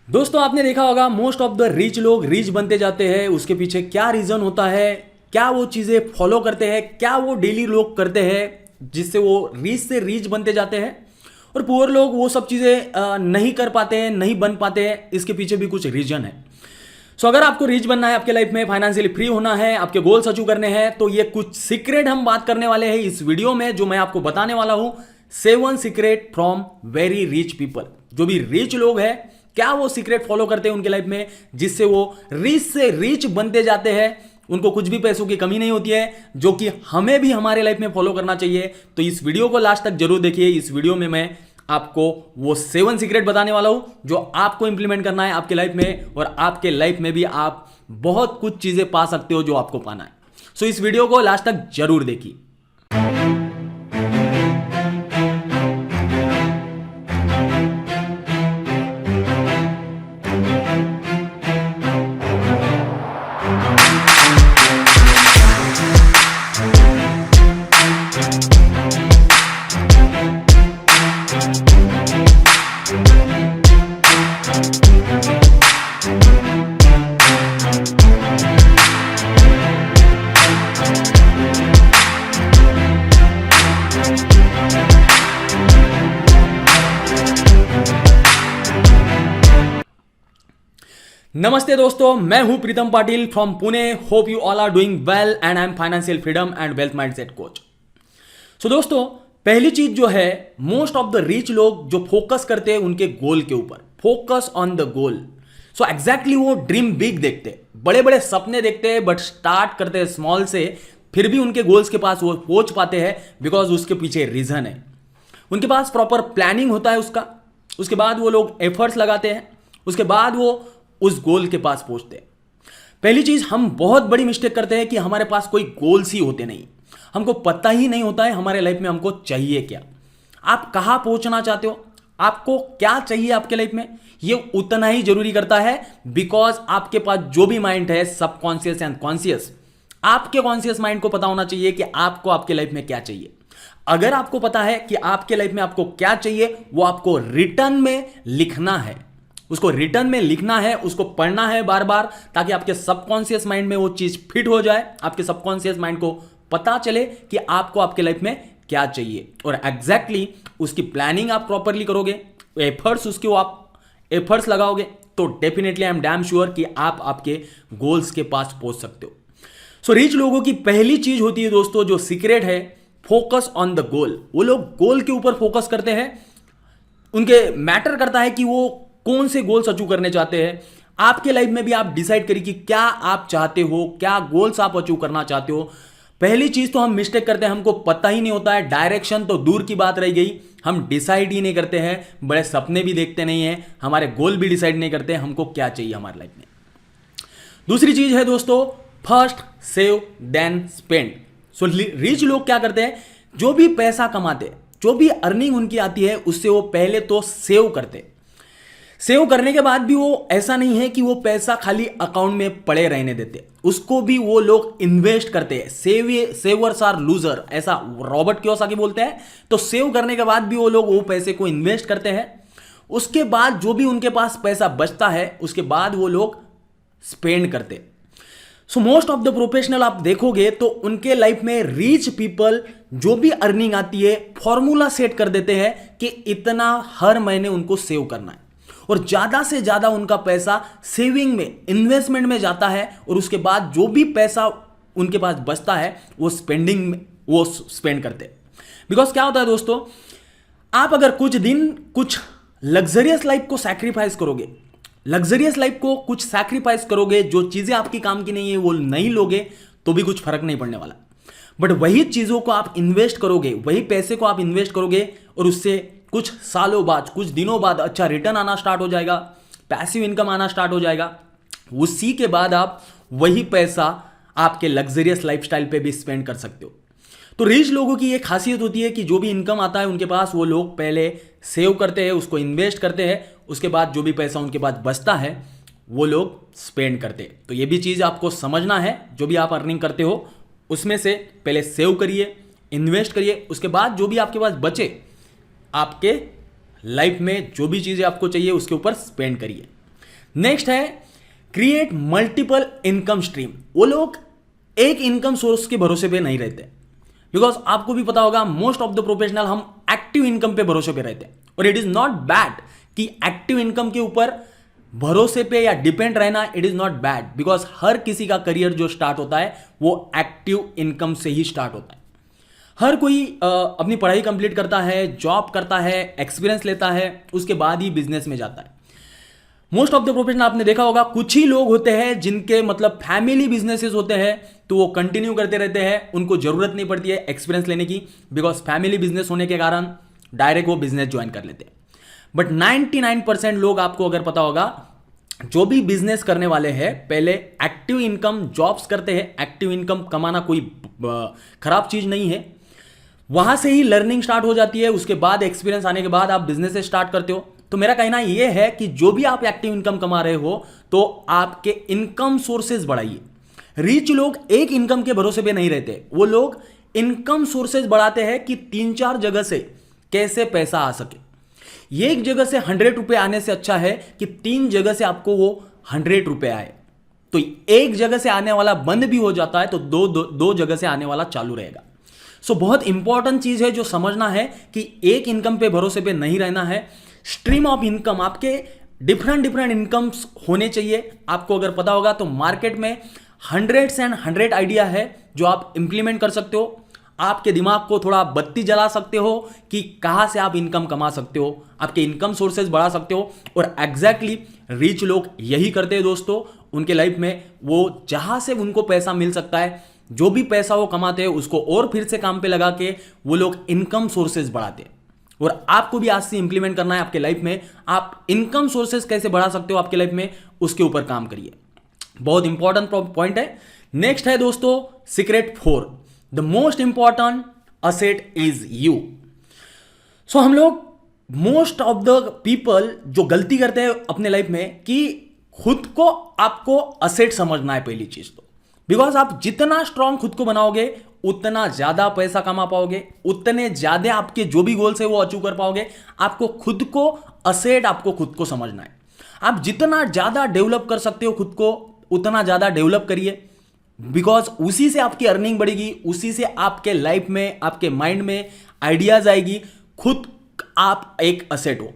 दोस्तों आपने देखा होगा मोस्ट ऑफ द रिच लोग रिच बनते जाते हैं। उसके पीछे क्या रीजन होता है, क्या वो चीजें फॉलो करते हैं, क्या वो डेली लोग करते हैं जिससे वो रिच से रिच बनते जाते हैं, और पुअर लोग वो सब चीजें नहीं कर पाते हैं, नहीं बन पाते हैं। इसके पीछे भी कुछ रीजन है। सो अगर आपको रिच बनना है, आपके लाइफ में फाइनेंशियली फ्री होना है, आपके गोल्स अचीव करने हैं, तो ये कुछ सीक्रेट हम बात करने वाले हैं इस वीडियो में, जो मैं आपको बताने वाला हूं। 7 secret from very rich people. जो भी रिच लोग हैं, क्या वो सीक्रेट फॉलो करते हैं उनके लाइफ में जिससे वो रिच से रिच बनते जाते हैं। उनको कुछ भी पैसों की कमी नहीं होती है, जो कि हमें भी हमारे लाइफ में फॉलो करना चाहिए। तो इस वीडियो को लास्ट तक जरूर देखिए। इस वीडियो में मैं आपको वो 7 सीक्रेट बताने वाला हूं जो आपको इंप्लीमेंट करना है आपके लाइफ में, और आपके लाइफ में भी आप बहुत कुछ चीजें पा सकते हो जो आपको पाना है। सो इस वीडियो को लास्ट तक जरूर देखिए। नमस्ते दोस्तों, मैं हूं Pritam Patil from Pune. Hope you all are doing well and I am financial freedom and wealth mindset coach. So दोस्तों, पहली चीज जो है, मोस्ट ऑफ द रिच लोग जो फोकस करते हैं उनके गोल के ऊपर, focus on the goal. So exactly वो ड्रीम बिग देखते हैं, बड़े बड़े सपने देखते हैं, बट स्टार्ट करते हैं स्मॉल से, फिर भी उनके गोल्स के पास वो पहुंच पाते हैं बिकॉज उसके पीछे रीजन है। उनके पास प्रॉपर प्लानिंग होता है उसके बाद वो लोग एफर्ट्स लगाते हैं, उसके बाद वो उस गोल के पास पहुंचते हैं। पहली चीज, हम बहुत बड़ी मिस्टेक करते हैं कि हमारे पास कोई गोल्स ही होते नहीं। हमको पता ही नहीं होता है हमारे लाइफ में हमको चाहिए क्या, आप कहां पहुंचना चाहते हो, आपको क्या चाहिए आपके लाइफ में। ये उतना ही जरूरी करता है बिकॉज आपके पास जो भी माइंड है, सबकॉन्शियस एंड कॉन्शियस, आपके कॉन्शियस माइंड को पता होना चाहिए कि आपको आपके लाइफ में क्या चाहिए। अगर आपको पता है कि आपके लाइफ में आपको क्या चाहिए, वो आपको रिटर्न में लिखना है, उसको रिटर्न में लिखना है, उसको पढ़ना है बार बार, ताकि आपके सबकॉन्शियस माइंड में वो चीज फिट हो जाए, आपके सबकॉन्शियस माइंड को पता चले कि आपको आपके लाइफ में क्या चाहिए, और एग्जैक्टली उसकी प्लानिंग आप प्रॉपरली करोगे, एफर्ट्स उसके आप एफर्ट्स लगाओगे, तो definitely I am damn sure कि आप आपके गोल्स के पास पहुंच सकते हो। सो रिच लोगों की पहली चीज होती है दोस्तों, जो सीक्रेट है, फोकस ऑन द गोल। वो लोग गोल के ऊपर फोकस करते हैं। उनके मैटर करता है कि वो कौन से गोल्स अचीव करने चाहते हैं। आपके लाइफ में भी आप डिसाइड करिए कि क्या आप चाहते हो, क्या गोल्स आप अचीव करना चाहते हो। पहली चीज तो हम मिस्टेक करते हैं, हमको पता ही नहीं होता है। डायरेक्शन तो दूर की बात रह गई, हम डिसाइड ही नहीं करते हैं, बड़े सपने भी देखते नहीं है, हमारे गोल भी डिसाइड नहीं करते हैं हमको क्या चाहिए हमारे लाइफ में। दूसरी चीज है दोस्तों, first save then spend. So rich लोग क्या करते हैं, जो भी पैसा कमाते हैं, जो भी अर्निंग उनकी आती है, उससे वो पहले तो सेव करते हैं। सेव करने के बाद भी वो ऐसा नहीं है कि वो पैसा खाली अकाउंट में पड़े रहने देते, उसको भी वो लोग इन्वेस्ट करते हैं। सेवर्स आर लूजर, ऐसा रॉबर्ट कियोसाकी बोलते हैं। तो सेव करने के बाद भी वो लोग वो पैसे को इन्वेस्ट करते हैं। उसके बाद जो भी उनके पास पैसा बचता है, उसके बाद वो लोग स्पेंड करते। So most of the professional आप देखोगे तो उनके लाइफ में रिच पीपल जो भी अर्निंग आती है, फॉर्मूला सेट कर देते हैं कि इतना हर महीने उनको सेव करना है, और ज्यादा से ज्यादा उनका पैसा सेविंग में, इन्वेस्टमेंट में जाता है, और उसके बाद जो भी पैसा उनके पास बचता है वो स्पेंडिंग में वो स्पेंड करते हैं। बिकॉज क्या होता है दोस्तों, आप अगर कुछ दिन कुछ लग्जरियस लाइफ को सैक्रिफाइस करोगे, लग्जरियस लाइफ को कुछ सैक्रिफाइस करोगे, जो चीजें आपकी काम की नहीं है वो नहीं लोगे, तो भी कुछ फर्क नहीं पड़ने वाला। बट वही चीजों को आप इन्वेस्ट करोगे, वही पैसे को आप इन्वेस्ट करोगे, और उससे कुछ सालों बाद, कुछ दिनों बाद अच्छा रिटर्न आना स्टार्ट हो जाएगा, पैसिव इनकम आना स्टार्ट हो जाएगा। उसी के बाद आप वही पैसा आपके लग्जरियस लाइफस्टाइल पे भी स्पेंड कर सकते हो। तो रिच लोगों की ये खासियत होती है कि जो भी इनकम आता है उनके पास, वो लोग पहले सेव करते हैं, उसको इन्वेस्ट करते हैं, उसके बाद जो भी पैसा उनके पास बचता है वो लोग स्पेंड करते हैं। तो ये भी चीज़ आपको समझना है, जो भी आप अर्निंग करते हो उसमें से पहले सेव करिए, इन्वेस्ट करिए, उसके बाद जो भी आपके पास बचे, आपके लाइफ में जो भी चीज़ें आपको चाहिए उसके ऊपर स्पेंड करिए। नेक्स्ट है क्रिएट मल्टीपल इनकम स्ट्रीम। वो लोग एक इनकम सोर्स के भरोसे पे नहीं रहते, बिकॉज आपको भी पता होगा मोस्ट ऑफ द प्रोफेशनल हम एक्टिव इनकम पे भरोसे पे रहते हैं। और इट इज नॉट बैड कि एक्टिव इनकम के ऊपर भरोसे पे या डिपेंड रहना, it is not bad, because हर किसी का करियर जो स्टार्ट होता है वो एक्टिव इनकम से ही स्टार्ट होता है। हर कोई अपनी पढ़ाई कंप्लीट करता है, जॉब करता है, एक्सपीरियंस लेता है, उसके बाद ही बिजनेस में जाता है। मोस्ट ऑफ द प्रोफेशनल आपने देखा होगा कुछ ही लोग होते हैं जिनके मतलब फैमिली बिजनेसेस होते हैं, तो वो कंटिन्यू करते रहते हैं, उनको जरूरत नहीं पड़ती है एक्सपीरियंस लेने की, बिकॉज फैमिली बिजनेस होने के कारण डायरेक्ट वो बिजनेस ज्वाइन कर लेते हैं। बट 99% लोग, आपको अगर पता होगा, जो भी बिजनेस करने वाले हैं पहले एक्टिव इनकम जॉब्स करते हैं। एक्टिव इनकम कमाना कोई खराब चीज नहीं है, वहां से ही लर्निंग स्टार्ट हो जाती है, उसके बाद एक्सपीरियंस आने के बाद आप बिजनेस स्टार्ट करते हो। तो मेरा कहना यह है कि जो भी आप एक्टिव इनकम कमा रहे हो तो आपके इनकम सोर्सेज बढ़ाइए। रिच लोग एक इनकम के भरोसे पे नहीं रहते, वो लोग इनकम सोर्सेज बढ़ाते हैं कि 3-4 जगह से कैसे पैसा आ सके। ये एक जगह से 100 रुपए आने से अच्छा है कि 3 जगह से आपको वो 100 रुपए आए। तो एक जगह से आने वाला बंद भी हो जाता है तो दो जगह से आने वाला चालू रहेगा। सो बहुत इंपॉर्टेंट चीज है जो समझना है कि एक इनकम पे भरोसे पे नहीं रहना है। स्ट्रीम ऑफ इनकम, आपके डिफरेंट इनकम्स होने चाहिए। आपको अगर पता होगा तो मार्केट में 100 आइडिया है जो आप इंप्लीमेंट कर सकते हो। आपके दिमाग को थोड़ा बत्ती जला सकते हो कि कहां से आप इनकम कमा सकते हो, आपके इनकम सोर्सेज बढ़ा सकते हो। और एग्जैक्टली रिच लोग यही करते हैं दोस्तों। उनके लाइफ में वो जहां से उनको पैसा मिल सकता है, जो भी पैसा वो कमाते हैं उसको और फिर से काम पे लगा के वो लोग इनकम सोर्सेज बढ़ाते हैं। और आपको भी आज से इंप्लीमेंट करना है आपके लाइफ में। आप इनकम सोर्सेज कैसे बढ़ा सकते हो आपके लाइफ में, उसके ऊपर काम करिए। बहुत इंपॉर्टेंट पॉइंट है। नेक्स्ट है दोस्तों secret 4, the most important asset is you. So हम लोग मोस्ट ऑफ द पीपल जो गलती करते हैं अपने लाइफ में कि खुद को आपको असेट समझना है पहली चीज तो। बिकॉज आप जितना स्ट्रांग खुद को बनाओगे उतना ज्यादा पैसा कमा पाओगे, उतने ज्यादा आपके जो भी गोल्स है वो अचीव कर पाओगे। आपको खुद को असेट, आपको खुद को समझना है। आप जितना ज्यादा डेवलप कर सकते हो खुद को उतना ज्यादा डेवलप करिए, बिकॉज उसी से आपकी अर्निंग बढ़ेगी, उसी से आपके लाइफ में, आपके माइंड में आइडियाज आएगी। खुद आप एक असेट हो।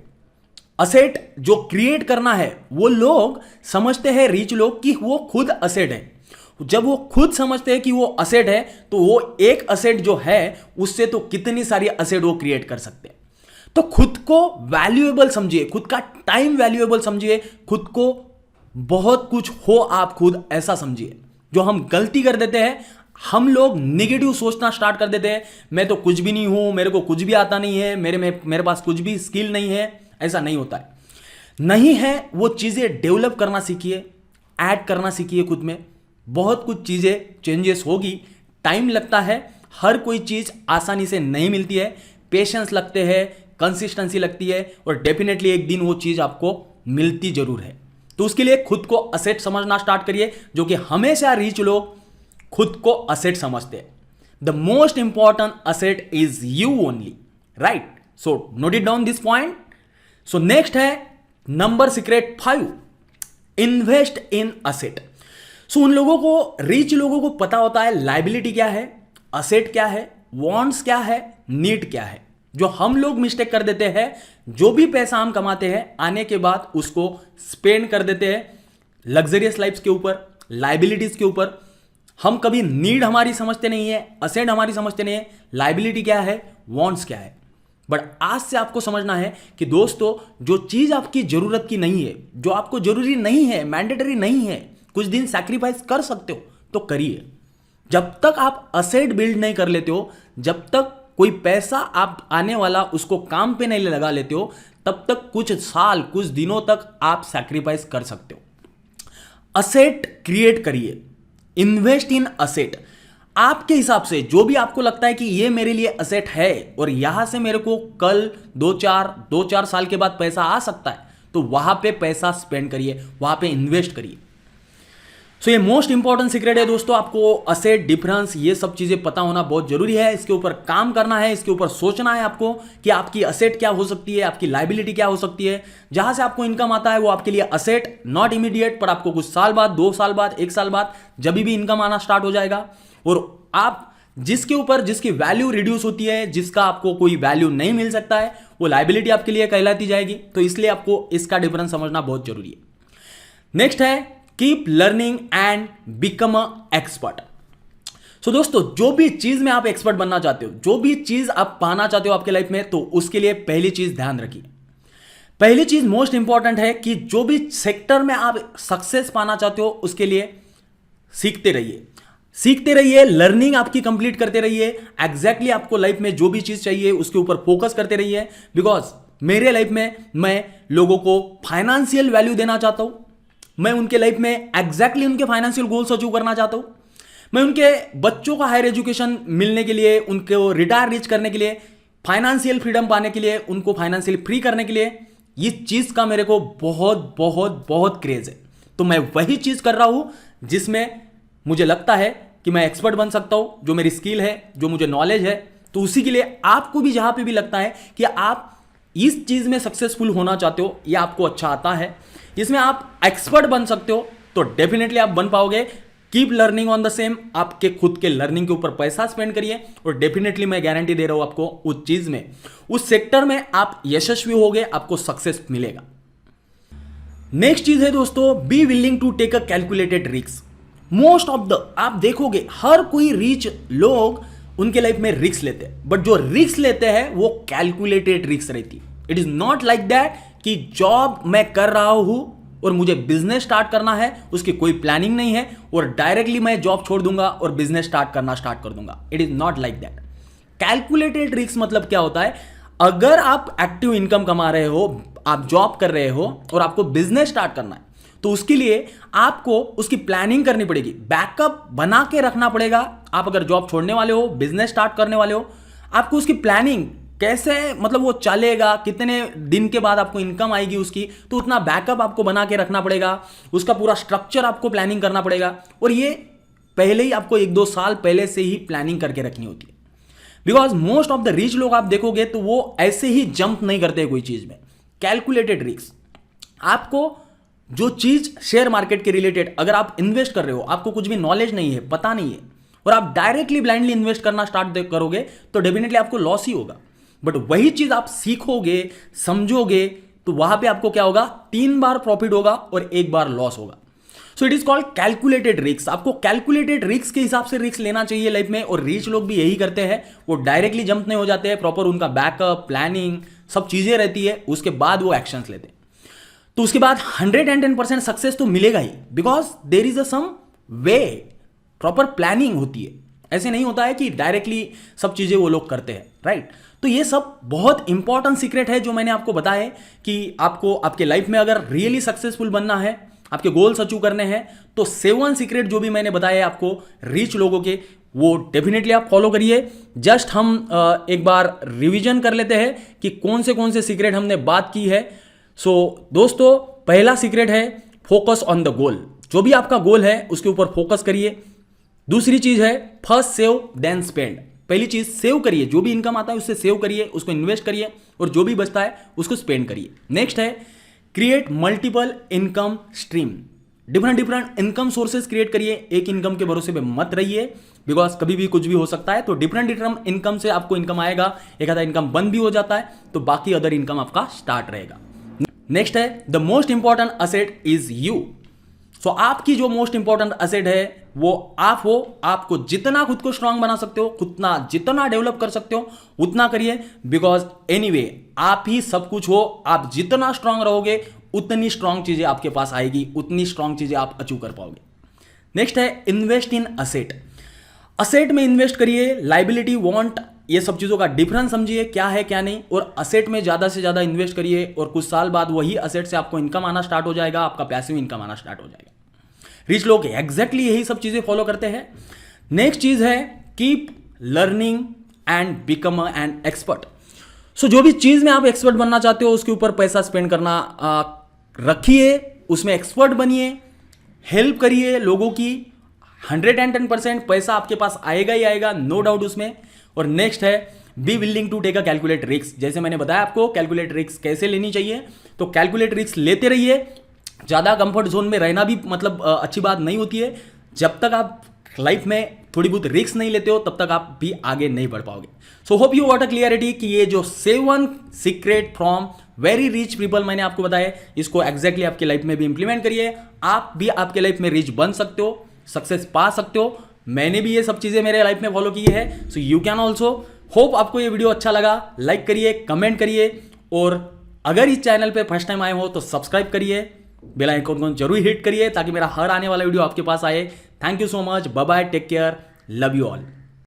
असेट जो क्रिएट करना है वो लोग समझते हैं, रिच लोग, कि वो खुद असेट है। जब वो खुद समझते हैं कि वो असेट है तो वो एक असेट जो है उससे तो कितनी सारी असेट वो क्रिएट कर सकते हैं। तो खुद को वैल्यूएबल समझिए, खुद का टाइम वैल्यूएबल समझिए, खुद को बहुत कुछ हो आप खुद ऐसा समझिए। जो हम गलती कर देते हैं, हम लोग नेगेटिव सोचना स्टार्ट कर देते हैं, मैं तो कुछ भी नहीं हूं, मेरे को कुछ भी आता नहीं है, मेरे पास कुछ भी स्किल नहीं है। ऐसा नहीं होता है, नहीं है। वो चीजें डेवलप करना सीखिए, ऐड करना सीखिए खुद में। बहुत कुछ चीजें चेंजेस होगी, टाइम लगता है, हर कोई चीज आसानी से नहीं मिलती है, पेशेंस लगते हैं, कंसिस्टेंसी लगती है, और डेफिनेटली एक दिन वो चीज आपको मिलती जरूर है। तो उसके लिए खुद को असेट समझना स्टार्ट करिए, जो कि हमेशा रिच लोग खुद को असेट समझते हैं। The most important asset is you only, right? So note it down this point. So next है number secret 5, invest in asset. So उन लोगों को, रिच लोगों को पता होता है लायबिलिटी क्या है, असेट क्या है, वांट्स क्या है, नीड क्या है। जो हम लोग मिस्टेक कर देते हैं, जो भी पैसा हम कमाते हैं आने के बाद उसको स्पेंड कर देते हैं लग्जरियस लाइफ्स के ऊपर, लायबिलिटीज के ऊपर। हम कभी नीड हमारी समझते नहीं है, असेट हमारी समझते नहीं है, लायबिलिटी क्या है, वांट्स क्या है। बट आज से आपको समझना है कि दोस्तों जो चीज आपकी जरूरत की नहीं है, जो आपको जरूरी नहीं है, मैंडेटरी नहीं है, कुछ दिन सैक्रिफाइस कर सकते हो तो करिए। जब तक आप असेट बिल्ड नहीं कर लेते हो, जब तक कोई पैसा आप आने वाला उसको काम पे नहीं लगा लेते हो, तब तक कुछ साल, कुछ दिनों तक आप सैक्रिफाइस कर सकते हो। असेट क्रिएट करिए, इन्वेस्ट इन असेट। आपके हिसाब से जो भी आपको लगता है कि ये मेरे लिए असेट है और यहां से मेरे को कल 2-4 साल के बाद पैसा आ सकता है, तो वहां पे पैसा स्पेंड करिए, वहां पे इन्वेस्ट करिए। सो ये मोस्ट इंपॉर्टेंट सीक्रेट है दोस्तों। आपको असेट डिफरेंस ये सब चीजें पता होना बहुत जरूरी है। इसके ऊपर काम करना है, इसके ऊपर सोचना है आपको कि आपकी असेट क्या हो सकती है, आपकी लाइबिलिटी क्या हो सकती है। जहां से आपको इनकम आता है वो आपके लिए असेट नॉट इमीडिएट, पर आपको कुछ साल बाद, 2 साल बाद, 1 साल बाद जब भी इनकम आना स्टार्ट हो जाएगा, और आप जिसके ऊपर जिसकी वैल्यू रिड्यूस होती है, जिसका आपको कोई वैल्यू नहीं मिल सकता है, वो लाइबिलिटी आपके लिए कहलाती जाएगी। तो इसलिए आपको इसका डिफरेंस समझना बहुत जरूरी है। नेक्स्ट है keep learning and become a expert. So दोस्तों, जो भी चीज में आप एक्सपर्ट बनना चाहते हो, जो भी चीज आप पाना चाहते हो आपके लाइफ में, तो उसके लिए पहली चीज ध्यान रखिए। पहली चीज मोस्ट इंपॉर्टेंट है कि जो भी सेक्टर में आप सक्सेस पाना चाहते हो उसके लिए सीखते रहिए, सीखते रहिए, लर्निंग आपकी कंप्लीट करते रहिए। एग्जैक्टली आपको लाइफ में जो भी चीज चाहिए उसके ऊपर फोकस करते रहिए। बिकॉज मेरे लाइफ में मैं लोगों को फाइनेंशियल वैल्यू देना चाहता हूं, मैं उनके लाइफ में एग्जैक्टली उनके फाइनेंशियल गोल्स अचीव करना चाहता हूं, मैं उनके बच्चों का हायर एजुकेशन मिलने के लिए, उनको रिटायर रीच करने के लिए, फाइनेंशियल फ्रीडम पाने के लिए, उनको फाइनेंशियली फ्री करने के लिए, इस चीज का मेरे को बहुत बहुत बहुत क्रेज है। तो मैं वही चीज कर रहा हूं जिसमें मुझे लगता है कि मैं एक्सपर्ट बन सकता हूं, जो मेरी स्किल है, जो मुझे नॉलेज है। तो उसी के लिए आपको भी जहां पे भी लगता है कि आप इस चीज में सक्सेसफुल होना चाहते हो या आपको अच्छा आता है, इसमें आप एक्सपर्ट बन सकते हो, तो डेफिनेटली आप बन पाओगे। Keep learning on the same, आपके खुद के लर्निंग के ऊपर पैसा स्पेंड करिए, और डेफिनेटली मैं गारंटी दे रहा हूं आपको, उस चीज में, उस सेक्टर में आप यशस्वी होगे, आपको सक्सेस मिलेगा। नेक्स्ट चीज है दोस्तों, be willing to take a calculated risk. Most of the आप देखोगे हर कोई रिच लोग उनके लाइफ में रिस्क लेते हैं, बट जो रिस्क लेते हैं वो कैलकुलेटेड रिस्क रहती है। It is not like that कि जॉब मैं कर रहा हूं और मुझे बिजनेस स्टार्ट करना है, उसकी कोई प्लानिंग नहीं है और डायरेक्टली मैं जॉब छोड़ दूंगा और बिजनेस स्टार्ट करना स्टार्ट कर दूंगा। It is not like that. Calculated risk मतलब क्या होता है, अगर आप एक्टिव इनकम कमा रहे हो, आप जॉब कर रहे हो और आपको बिजनेस स्टार्ट करना है, तो उसके लिए आपको उसकी प्लानिंग करनी पड़ेगी, बैकअप बना के रखना पड़ेगा। आप अगर जॉब छोड़ने वाले हो, बिजनेस स्टार्ट करने वाले हो, आपको उसकी प्लानिंग कैसे, मतलब वो चलेगा, कितने दिन के बाद आपको इनकम आएगी उसकी, तो उतना बैकअप आपको बना के रखना पड़ेगा, उसका पूरा स्ट्रक्चर आपको प्लानिंग करना पड़ेगा। और ये पहले ही आपको 1-2 साल पहले से ही प्लानिंग करके रखनी होती है। Because most of the rich लोग आप देखोगे तो वो ऐसे ही जंप नहीं करते कोई चीज में। कैलकुलेटेड रिस्क, आपको जो चीज शेयर मार्केट के रिलेटेड अगर आप इन्वेस्ट कर रहे हो, आपको कुछ भी नॉलेज नहीं है, पता नहीं है, और आप डायरेक्टली ब्लाइंडली इन्वेस्ट करना स्टार्ट करोगे, तो डेफिनेटली आपको लॉस ही होगा। बट वही चीज आप सीखोगे, समझोगे, तो वहां पे आपको क्या होगा, 3 बार प्रॉफिट होगा और 1 बार लॉस होगा। So it is called calculated risk. आपको कैलकुलेटेड रिस्क के हिसाब से रिस्क लेना चाहिए लाइफ में, और रिच लोग भी यही करते हैं। वो डायरेक्टली जंप नहीं हो जाते हैं, प्रॉपर उनका बैकअप, प्लानिंग, सब चीजें रहती है, उसके बाद वो एक्शंस लेते हैं। तो उसके बाद 110% सक्सेस तो मिलेगा ही, because there is a some way, proper planning होती है। ऐसे नहीं होता है कि डायरेक्टली सब चीजें वो लोग करते हैं, राइट। तो ये सब बहुत इंपॉर्टेंट सीक्रेट है जो मैंने आपको बताया कि आपको आपके लाइफ में अगर रियली सक्सेसफुल बनना है, आपके गोल्स अचीव करने हैं, तो 7 सीक्रेट जो भी मैंने बताए आपको रिच लोगों के, वो डेफिनेटली आप फॉलो करिए। जस्ट हम एक बार रिवीजन कर लेते हैं कि कौन से सीक्रेट हमने बात की है। सो दोस्तों, पहला सीक्रेट है फोकस ऑन द गोल। जो भी आपका गोल है उसके ऊपर फोकस करिए। दूसरी चीज है फर्स्ट सेव देन स्पेंड। पहली चीज सेव करिए, जो भी इनकम आता है उससे सेव करिए, उसको इन्वेस्ट करिए, और जो भी बचता है उसको स्पेंड करिए। नेक्स्ट है create multiple income stream. Different income sources create करिए, एक इनकम के भरोसे पे मत रहिए, बिकॉज कभी भी कुछ भी हो सकता है। तो डिफरेंट इनकम से आपको इनकम आएगा, एक आधा इनकम बंद भी हो जाता है, तो बाकी अदर इनकम आपका स्टार्ट रहेगा। नेक्स्ट है the most important asset is you. So आपकी जो मोस्ट इंपॉर्टेंट असेट है वो आप हो। आपको जितना खुद को स्ट्रांग बना सकते हो, उतना जितना डेवलप कर सकते हो उतना करिए, बिकॉज एनीवे आप ही सब कुछ हो। आप जितना स्ट्रांग रहोगे उतनी स्ट्रांग चीजें आपके पास आएगी, उतनी स्ट्रांग चीजें आप अचीव कर पाओगे। नेक्स्ट है इन्वेस्ट इन असेट। असेट में इन्वेस्ट करिए, लाइबिलिटी, वांट, ये सब चीजों का डिफरेंस समझिए क्या है क्या नहीं, और असेट में ज्यादा से ज्यादा इन्वेस्ट करिए, और कुछ साल बाद वही असेट से आपको इनकम आना स्टार्ट हो जाएगा, आपका पैसिव इनकम आना स्टार्ट हो जाएगा। रिच लोग एग्जैक्टली यही सब चीजें फॉलो करते हैं। नेक्स्ट चीज है keep learning and become an expert. So जो भी चीज में आप एक्सपर्ट बनना चाहते हो उसके ऊपर पैसा स्पेंड करना रखिए, उसमें एक्सपर्ट बनिए, हेल्प करिए लोगों की, 110% पैसा आपके पास आएगा ही आएगा, नो डाउट उसमें। और नेक्स्ट है be willing to take a calculate risk. जैसे मैंने बताया आपको कैलकुलेट रिस्क कैसे लेनी चाहिए, तो कैलकुलेट रिस्क लेते रहिए। ज़्यादा कंफर्ट जोन में रहना भी मतलब अच्छी बात नहीं होती है। जब तक आप लाइफ में थोड़ी बहुत रिस्क नहीं लेते हो तब तक आप भी आगे नहीं बढ़ पाओगे। So hope you got a clarity कि ये जो 7 secret from very rich people मैंने आपको बताया, इसको एग्जैक्टली आपकी लाइफ में भी इंप्लीमेंट करिए। आप भी आपके लाइफ में रिच बन सकते हो, सक्सेस पा सकते हो। मैंने भी ये सब चीज़ें मेरे लाइफ में फॉलो की है, so you can also. Hope आपको ये वीडियो अच्छा लगा, लाइक करिए, कमेंट करिए, और अगर इस चैनल पे फर्स्ट टाइम आए हो तो सब्सक्राइब करिए, बेल आइकन को जरूर हिट करिए ताकि मेरा हर आने वाला वीडियो आपके पास आए। Thank you so much, bye bye, take care, love you all.